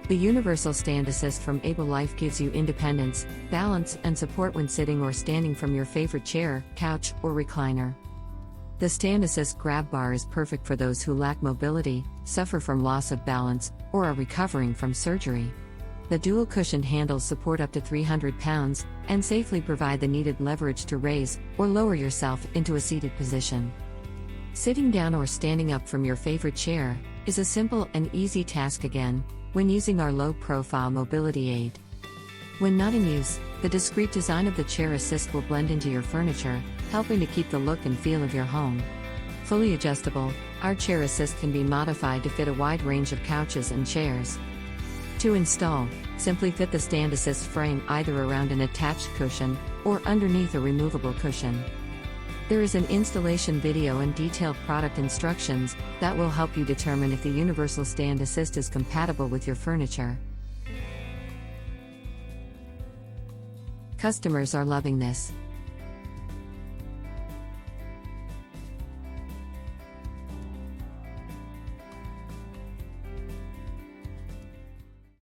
The Universal Stand Assist from Able Life gives you independence, balance, and support when sitting or standing from your favorite chair, couch, or recliner. The Stand Assist grab bar is perfect for those who lack mobility, suffer from loss of balance, or are recovering from surgery. The dual cushioned handles support up to 300 pounds and safely provide the needed leverage to raise or lower yourself into a seated position. Sitting down or standing up from your favorite chair is a simple and easy task again when using our low-profile mobility aid. When not in use, the discreet design of the Chair Assist will blend into your furniture, helping to keep the look and feel of your home. Fully adjustable, our Chair Assist can be modified to fit a wide range of couches and chairs. To install, simply fit the Stand Assist frame either around an attached cushion or underneath a removable cushion. There is an installation video and detailed product instructions that will help you determine if the Universal Stand Assist is compatible with your furniture. Customers are loving this.